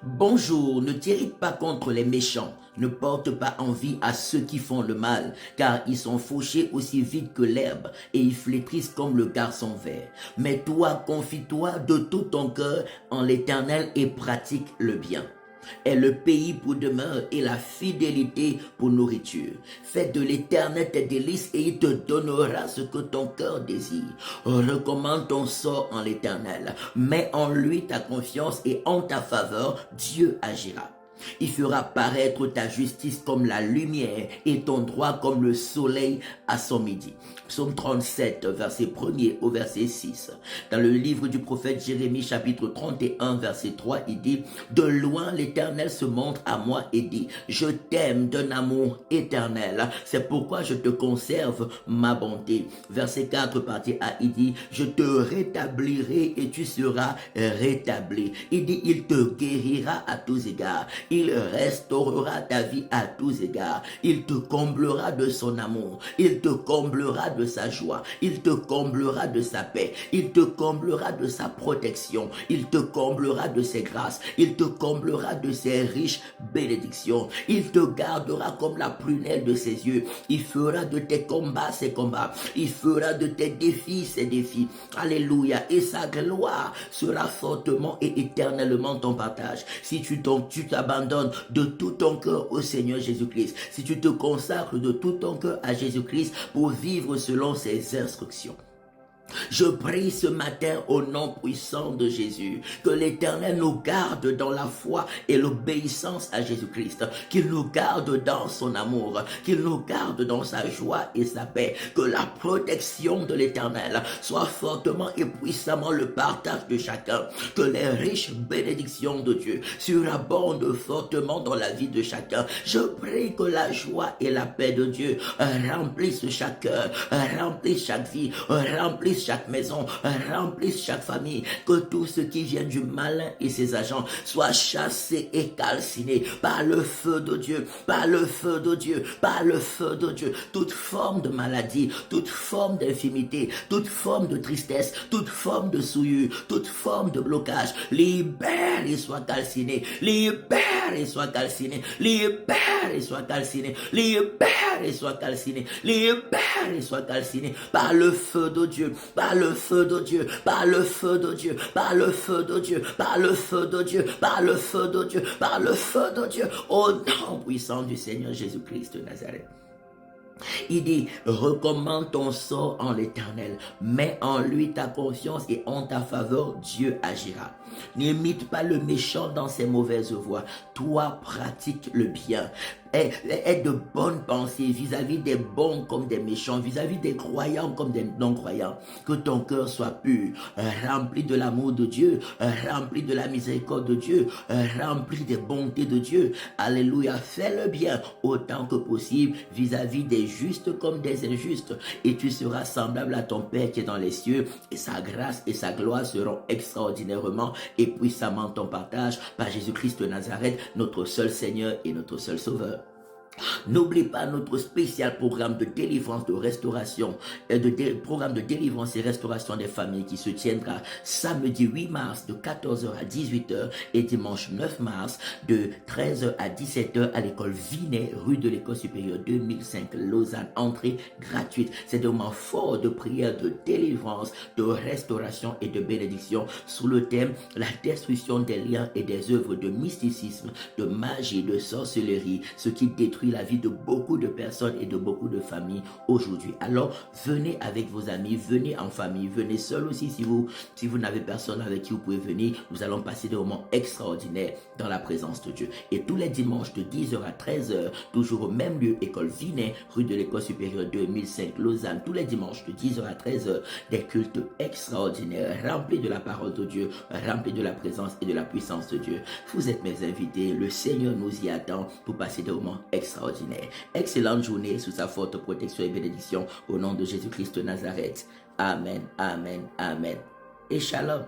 Bonjour, ne t'irrite pas contre les méchants, ne porte pas envie à ceux qui font le mal, car ils sont fauchés aussi vite que l'herbe, et ils flétrissent comme le garçon vert. Mais toi, confie-toi de tout ton cœur en l'Éternel et pratique le bien. Est le pays pour demeure et la fidélité pour nourriture. Fais de l'Éternel tes délices et il te donnera ce que ton cœur désire. Recommande ton sort en l'Éternel. Mets en lui ta confiance et en ta faveur, Dieu agira. Il fera paraître ta justice comme la lumière et ton droit comme le soleil à son midi. Psaume 37, verset 1er au verset 6. Dans le livre du prophète Jérémie, chapitre 31, verset 3, il dit « De loin l'Éternel se montre à moi et dit « Je t'aime d'un amour éternel, c'est pourquoi je te conserve ma bonté. » Verset 4, partie A, il dit « Je te rétablirai et tu seras rétabli. » Il dit « Il te guérira à tous égards. » Il restaurera ta vie à tous égards. Il te comblera de son amour. Il te comblera de sa joie. Il te comblera de sa paix. Il te comblera de sa protection. Il te comblera de ses grâces. Il te comblera de ses riches bénédictions. Il te gardera comme la prunelle de ses yeux. Il fera de tes combats ses combats. Il fera de tes défis ses défis. Alléluia. Et sa gloire sera fortement et éternellement ton partage. Si tu t'abandonnes de tout ton cœur au Seigneur Jésus-Christ, si tu te consacres de tout ton cœur à Jésus-Christ pour vivre selon ses instructions. Je prie ce matin au nom puissant de Jésus, que l'Éternel nous garde dans la foi et l'obéissance à Jésus-Christ, qu'il nous garde dans son amour, qu'il nous garde dans sa joie et sa paix, que la protection de l'Éternel soit fortement et puissamment le partage de chacun, que les riches bénédictions de Dieu surabondent fortement dans la vie de chacun. Je prie que la joie et la paix de Dieu remplissent chaque cœur, remplissent chaque vie, remplissent chaque maison, remplisse chaque famille, que tout ce qui vient du malin et ses agents soit chassé et calciné par le feu de Dieu, par le feu de Dieu, par le feu de Dieu. Toute forme de maladie, toute forme d'infimité, toute forme de tristesse, toute forme de souillure, toute forme de blocage, libère et soit calciné, libère et soit calciné, libère et soit calciné, libère et soit calciné, libère et soit calciné par le feu de Dieu, par le feu de Dieu, par le feu de Dieu, par le feu de Dieu, par le feu de Dieu, par le feu de Dieu, par le feu de Dieu, au nom puissant du Seigneur Jésus-Christ de Nazareth. Il dit, recommande ton sort en l'Éternel, mets en lui ta confiance et en ta faveur, Dieu agira. N'imite pas le méchant dans ses mauvaises voies, toi pratique le bien. Aie de bonnes pensées vis-à-vis des bons comme des méchants, vis-à-vis des croyants comme des non-croyants. Que ton cœur soit pur, rempli de l'amour de Dieu, rempli de la miséricorde de Dieu, rempli des bontés de Dieu. Alléluia, fais le bien autant que possible vis-à-vis des justes comme des injustes. Et tu seras semblable à ton Père qui est dans les cieux, et sa grâce et sa gloire seront extraordinairement et puissamment ton partage par Jésus-Christ de Nazareth, notre seul Seigneur et notre seul Sauveur. N'oublie pas notre spécial programme de délivrance, de restauration, programme de délivrance et restauration des familles qui se tiendra samedi 8 mars de 14h à 18h et dimanche 9 mars de 13h à 17h à l'école Vinet, rue de l'école supérieure 2005 Lausanne. Entrée gratuite. C'est des moments forts de prière, de délivrance, de restauration et de bénédiction sous le thème la destruction des liens et des œuvres de mysticisme, de magie, de sorcellerie, ce qui détruit la vie de beaucoup de personnes et de beaucoup de familles aujourd'hui. Alors, venez avec vos amis, venez en famille, venez seul aussi si vous n'avez personne avec qui vous pouvez venir. Nous allons passer des moments extraordinaires dans la présence de Dieu. Et tous les dimanches de 10h à 13h, toujours au même lieu, école Vinet, rue de l'école supérieure 2005 Lausanne, tous les dimanches de 10h à 13h, des cultes extraordinaires, remplis de la parole de Dieu, remplis de la présence et de la puissance de Dieu. Vous êtes mes invités, le Seigneur nous y attend pour passer des moments extraordinaires. Excellente journée sous sa forte protection et bénédiction au nom de Jésus-Christ de Nazareth. Amen, amen, amen. Et shalom.